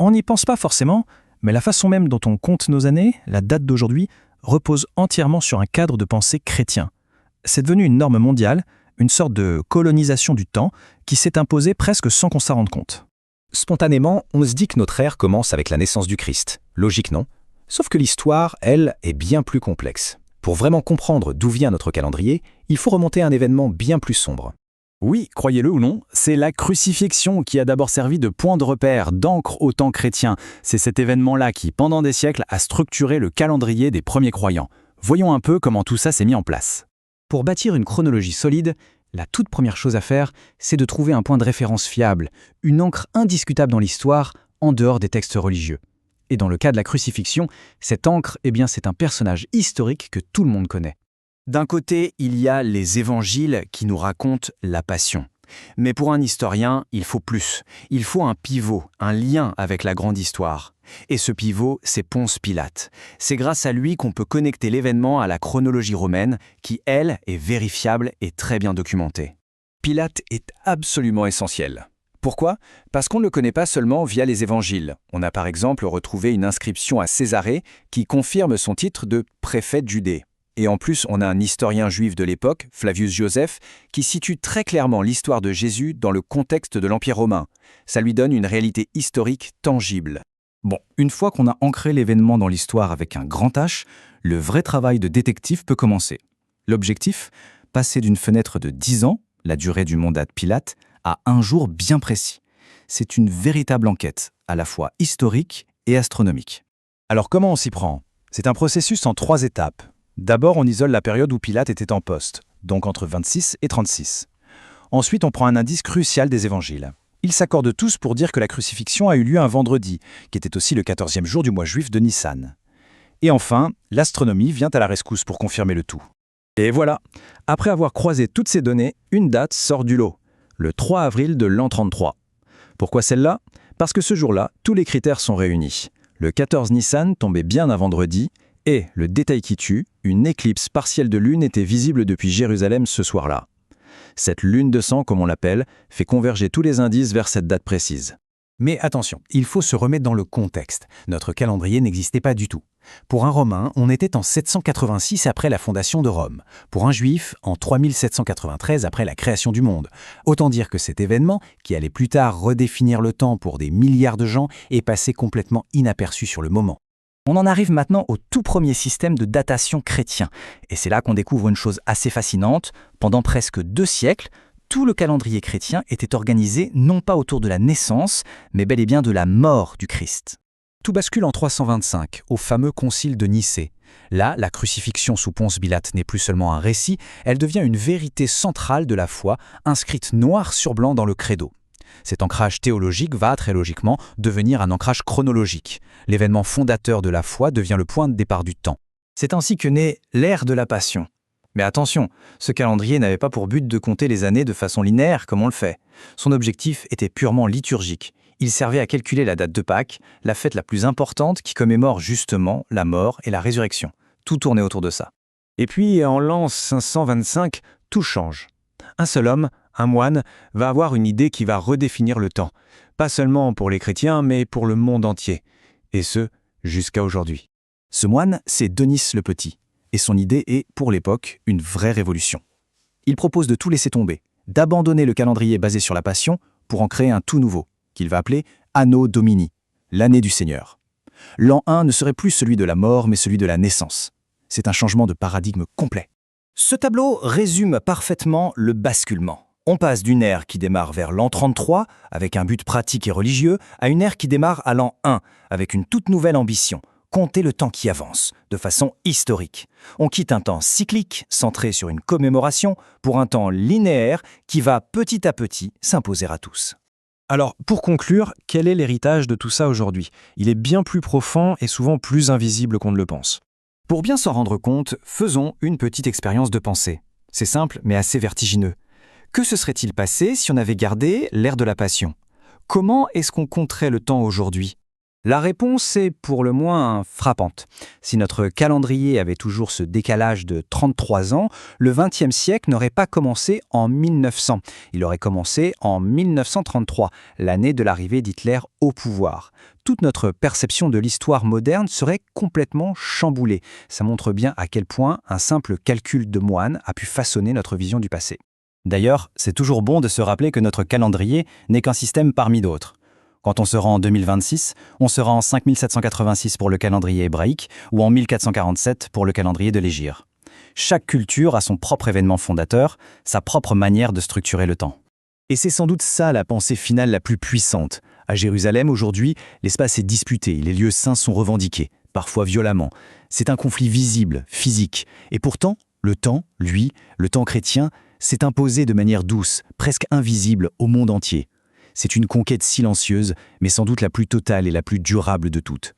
On n'y pense pas forcément, mais la façon même dont on compte nos années, la date d'aujourd'hui, repose entièrement sur un cadre de pensée chrétien. C'est devenu une norme mondiale, une sorte de colonisation du temps qui s'est imposée presque sans qu'on s'en rende compte. Spontanément, on se dit que notre ère commence avec la naissance du Christ. Logique, non? Sauf que l'histoire, elle, est bien plus complexe. Pour vraiment comprendre d'où vient notre calendrier, il faut remonter à un événement bien plus sombre. Oui, croyez-le ou non, c'est la crucifixion qui a d'abord servi de point de repère, d'encre au temps chrétien. C'est cet événement-là qui, pendant des siècles, a structuré le calendrier des premiers croyants. Voyons un peu comment tout ça s'est mis en place. Pour bâtir une chronologie solide, la toute première chose à faire, c'est de trouver un point de référence fiable, une encre indiscutable dans l'histoire, en dehors des textes religieux. Et dans le cas de la crucifixion, cette encre, c'est un personnage historique que tout le monde connaît. D'un côté, il y a les évangiles qui nous racontent la passion. Mais pour un historien, il faut plus. Il faut un pivot, un lien avec la grande histoire. Et ce pivot, c'est Ponce Pilate. C'est grâce à lui qu'on peut connecter l'événement à la chronologie romaine, qui, elle, est vérifiable et très bien documentée. Pilate est absolument essentiel. Pourquoi? Parce qu'on ne le connaît pas seulement via les évangiles. On a par exemple retrouvé une inscription à Césarée qui confirme son titre de préfet de Judée. Et en plus, on a un historien juif de l'époque, Flavius Joseph, qui situe très clairement l'histoire de Jésus dans le contexte de l'Empire romain. Ça lui donne une réalité historique tangible. Bon, une fois qu'on a ancré l'événement dans l'histoire avec un grand H, le vrai travail de détective peut commencer. L'objectif? Passer d'une fenêtre de 10 ans, la durée du mandat de Pilate, à un jour bien précis. C'est une véritable enquête, à la fois historique et astronomique. Alors comment on s'y prend? C'est un processus en 3 étapes. D'abord, on isole la période où Pilate était en poste, donc entre 26 et 36. Ensuite, on prend un indice crucial des évangiles. Ils s'accordent tous pour dire que la crucifixion a eu lieu un vendredi, qui était aussi le 14e jour du mois juif de Nissan. Et enfin, l'astronomie vient à la rescousse pour confirmer le tout. Et voilà, après avoir croisé toutes ces données, une date sort du lot, le 3 avril de l'an 33. Pourquoi celle-là? Parce que ce jour-là, tous les critères sont réunis. Le 14 Nissan tombait bien un vendredi, et, le détail qui tue, une éclipse partielle de lune était visible depuis Jérusalem ce soir-là. Cette lune de sang, comme on l'appelle, fait converger tous les indices vers cette date précise. Mais attention, il faut se remettre dans le contexte. Notre calendrier n'existait pas du tout. Pour un Romain, on était en 786 après la fondation de Rome. Pour un Juif, en 3793 après la création du monde. Autant dire que cet événement, qui allait plus tard redéfinir le temps pour des milliards de gens, est passé complètement inaperçu sur le moment. On en arrive maintenant au tout premier système de datation chrétien. Et c'est là qu'on découvre une chose assez fascinante. Pendant presque 2 siècles, tout le calendrier chrétien était organisé non pas autour de la naissance, mais bel et bien de la mort du Christ. Tout bascule en 325, au fameux concile de Nicée. Là, la crucifixion sous Ponce Pilate n'est plus seulement un récit, elle devient une vérité centrale de la foi, inscrite noir sur blanc dans le credo. Cet ancrage théologique va très logiquement devenir un ancrage chronologique. L'événement fondateur de la foi devient le point de départ du temps. C'est ainsi que naît l'ère de la Passion. Mais attention, ce calendrier n'avait pas pour but de compter les années de façon linéaire comme on le fait. Son objectif était purement liturgique. Il servait à calculer la date de Pâques, la fête la plus importante qui commémore justement la mort et la résurrection. Tout tournait autour de ça. Et puis, en l'an 525, tout change. Un seul homme, un moine, va avoir une idée qui va redéfinir le temps. Pas seulement pour les chrétiens, mais pour le monde entier. Et ce, jusqu'à aujourd'hui. Ce moine, c'est Denis le Petit. Et son idée est, pour l'époque, une vraie révolution. Il propose de tout laisser tomber, d'abandonner le calendrier basé sur la Passion pour en créer un tout nouveau, qu'il va appeler Anno Domini, l'année du Seigneur. L'an 1 ne serait plus celui de la mort, mais celui de la naissance. C'est un changement de paradigme complet. Ce tableau résume parfaitement le basculement. On passe d'une ère qui démarre vers l'an 33, avec un but pratique et religieux, à une ère qui démarre à l'an 1, avec une toute nouvelle ambition, compter le temps qui avance, de façon historique. On quitte un temps cyclique, centré sur une commémoration, pour un temps linéaire qui va petit à petit s'imposer à tous. Alors, pour conclure, quel est l'héritage de tout ça aujourd'hui? Il est bien plus profond et souvent plus invisible qu'on ne le pense. Pour bien s'en rendre compte, faisons une petite expérience de pensée. C'est simple, mais assez vertigineux. Que se serait-il passé si on avait gardé l'ère de la Passion? Comment est-ce qu'on compterait le temps aujourd'hui? La réponse est pour le moins frappante. Si notre calendrier avait toujours ce décalage de 33 ans, le XXe siècle n'aurait pas commencé en 1900. Il aurait commencé en 1933, l'année de l'arrivée d'Hitler au pouvoir. Toute notre perception de l'histoire moderne serait complètement chamboulée. Ça montre bien à quel point un simple calcul de moine a pu façonner notre vision du passé. D'ailleurs, c'est toujours bon de se rappeler que notre calendrier n'est qu'un système parmi d'autres. Quand on sera en 2026, on sera en 5786 pour le calendrier hébraïque ou en 1447 pour le calendrier de l'Hégire. Chaque culture a son propre événement fondateur, sa propre manière de structurer le temps. Et c'est sans doute ça la pensée finale la plus puissante. À Jérusalem, aujourd'hui, l'espace est disputé, les lieux saints sont revendiqués, parfois violemment. C'est un conflit visible, physique. Et pourtant, le temps, lui, le temps chrétien, s'est imposé de manière douce, presque invisible au monde entier. C'est une conquête silencieuse, mais sans doute la plus totale et la plus durable de toutes.